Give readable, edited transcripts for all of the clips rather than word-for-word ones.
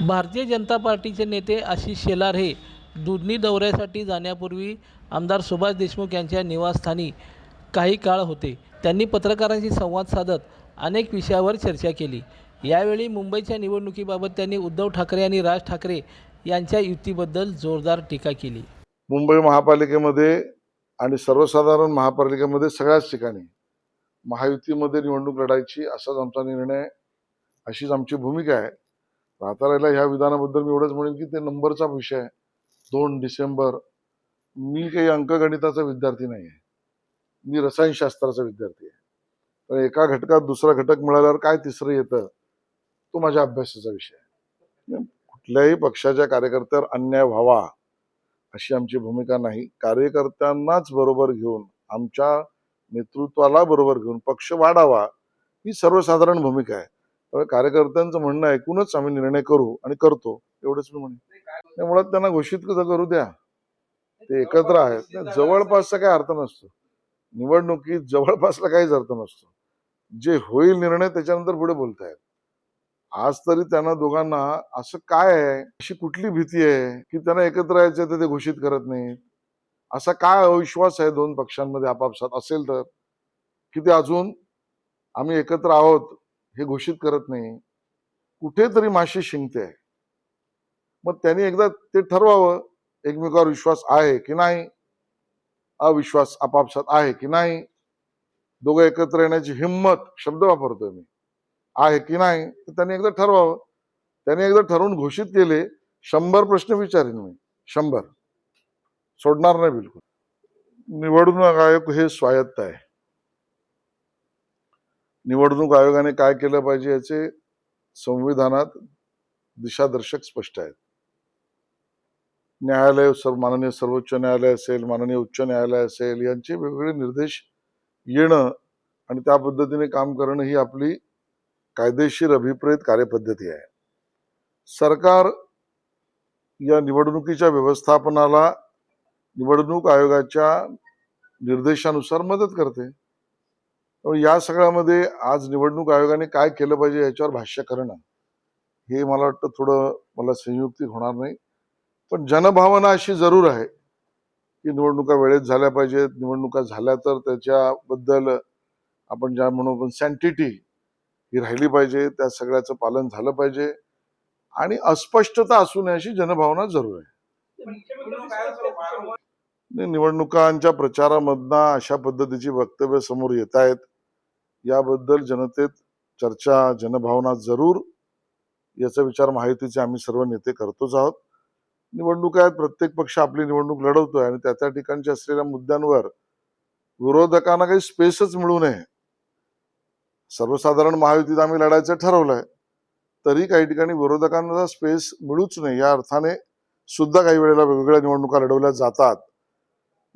भारतीय जनता पार्टीचे नेते आशिष शेलार हे दुधनी दौऱ्यासाठी जाण्यापूर्वी आमदार सुभाष देशमुख यांच्या निवासस्थानी काही काळ होते. त्यांनी पत्रकारांशी संवाद साधत अनेक विषयावर चर्चा केली. यावेळी मुंबईच्या निवडणुकीबाबत त्यांनी उद्धव ठाकरे आणि राज ठाकरे यांच्या युतीबद्दल जोरदार टीका केली. मुंबई महापालिकेमध्ये आणि सर्वसाधारण महापालिकेमध्ये सगळ्याच ठिकाणी महायुतीमध्ये निवडणूक लढायची असाच आमचा निर्णय, अशीच आमची भूमिका आहे. राहता राहिला ह्या विधानाबद्दल मी एवढंच म्हणेन की ते नंबरचा विषय आहे. 2 डिसेंबर. मी काही अंकगणिताचा विद्यार्थी नाही आहे, मी रसायनशास्त्राचा विद्यार्थी आहे. तर एका घटकात दुसरा घटक मिळाल्यावर काय तिसरं येतं तो माझ्या अभ्यासाचा विषय आहे. कुठल्याही पक्षाच्या कार्यकर्त्यावर अन्याय व्हावा अशी आमची भूमिका नाही. कार्यकर्त्यांनाच बरोबर घेऊन, आमच्या नेतृत्वाला बरोबर घेऊन पक्ष वाढावा ही सर्वसाधारण भूमिका आहे. तर कार्यकर्त्यांचं म्हणणं ऐकूनच आम्ही निर्णय करू आणि करतो, एवढंच मी म्हणेन. त्यामुळे त्यांना घोषित करू द्या, ते एकत्र आहेत. जवळपासचा काही अर्थ नसतो निवडणुकीत, जवळपासला काहीच अर्थ नसतो. जे होईल निर्णय त्याच्यानंतर पुढे बोलतायत. आज तरी त्यांना दोघांना असं काय आहे, अशी कुठली भीती आहे की त्यांना एकत्र यायचं तर ते घोषित करत नाहीत? असा काय अविश्वास आहे दोन पक्षांमध्ये आपापसात असेल तर, की ते अजून आम्ही एकत्र आहोत हे घोषित करत नाही? कुठेतरी माशी शिंकते आहे. मग त्यांनी एकदा ते ठरवावं, एकमेकावर विश्वास आहे की नाही, अविश्वास आपापसात आहे की नाही, दोघं एकत्र येण्याची हिंमत, शब्द वापरतोय मी, आहे की नाही, तर त्यांनी एकदा ठरवावं. त्यांनी एकदा ठरवून घोषित केले, 100 प्रश्न विचारेन मी, 100 सोडणार नाही बिलकुल. निवडणूक आयोग हे स्वायत्त आहे. निवडणूक आयोगाने काय केलं पाहिजे याचे संविधानात दिशादर्शक स्पष्ट आहेत. न्यायालय, माननीय सर्वोच्च न्यायालय असेल, माननीय उच्च न्यायालय असेल, यांचे वेगवेगळे निर्देश येणं आणि त्या पद्धतीने काम करणं ही आपली कायदेशीर अभिप्रेत कार्यपद्धती आहे. सरकार या निवडणुकीच्या व्यवस्थापनाला निवडणूक आयोगाच्या निर्देशानुसार मदत करते. या सगळ्यामध्ये आज निवडणूक आयोगाने काय केलं पाहिजे याच्यावर भाष्य करणं हे मला वाटतं थोडं मला संयुक्तिक होणार नाही. पण जनभावना अशी जरूर आहे की निवडणुका वेळेत झाल्या पाहिजेत. निवडणुका झाल्या तर त्याच्याबद्दल आपण ज्या म्हणू सँटिटी ही राहिली पाहिजे, त्या सगळ्याचं पालन झालं पाहिजे आणि अस्पष्टता असू नये अशी जनभावना जरूर आहे. निवडणुकांच्या प्रचारामधनं अशा पद्धतीची वक्तव्य समोर येत आहेत, याबद्दल जनतेत चर्चा, जनभावना जरूर, याचा विचार महायुतीचे आम्ही सर्व नेते करतोच आहोत. निवडणुका आहेत, प्रत्येक पक्ष आपली निवडणूक लढवतोय आणि त्या ठिकाणच्या असलेल्या मुद्द्यांवर विरोधकांना काही स्पेसच मिळू नये. सर्वसाधारण महायुतीत आम्ही लढायचं ठरवलंय, तरी काही ठिकाणी विरोधकांना स्पेस मिळूच नाही या अर्थाने सुद्धा काही वेळेला वेगवेगळ्या निवडणुका लढवल्या जातात.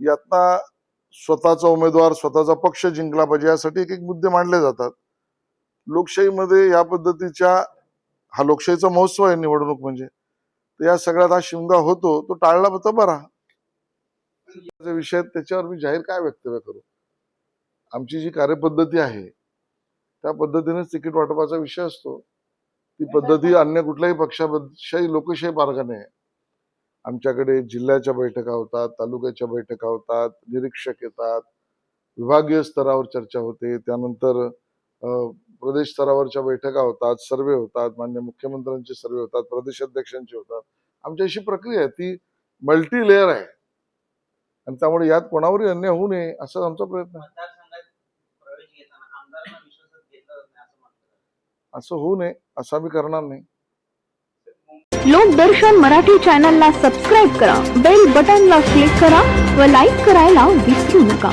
यातना स्वतःचा उमेदवार, स्वतःचा पक्ष जिंकला पाहिजे यासाठी एक एक मुद्दे मांडले जातात. लोकशाहीमध्ये या पद्धतीच्या, हा लोकशाहीचा महोत्सव आहे निवडणूक म्हणजे, तर या सगळ्यात हा शिमगा होतो, तो टाळला तर बरा. विषय त्याच्यावर मी जाहीर काय वक्तव्य करू? आमची जी कार्यपद्धती आहे त्या पद्धतीनेच तिकीट वाटपाचा विषय असतो. ती पद्धती अन्य कुठल्याही पक्षाशाही लोकशाही मार्गाने आहे. आमच्याकडे जिल्ह्याच्या बैठका होतात, तालुक्याच्या बैठका होतात, निरीक्षक येतात, विभागीय स्तरावर चर्चा होते, त्यानंतर प्रदेश स्तरावरच्या बैठका होतात, सर्वे होतात, माननीय मुख्यमंत्र्यांचे सर्वे होतात, प्रदेशाध्यक्षांचे होतात. आमची अशी प्रक्रिया आहे, ती मल्टी लेअर आहे आणि त्यामुळे यात कोणावरही अन्याय होऊ नये असा आमचा प्रयत्न आहे. असं होऊ नये असं आम्ही करणार नाही. लोकदर्शन मराठी चॅनलला सबस्क्राईब करा, बेल बटनला क्लिक करा व लाईक करायला विसरू नका.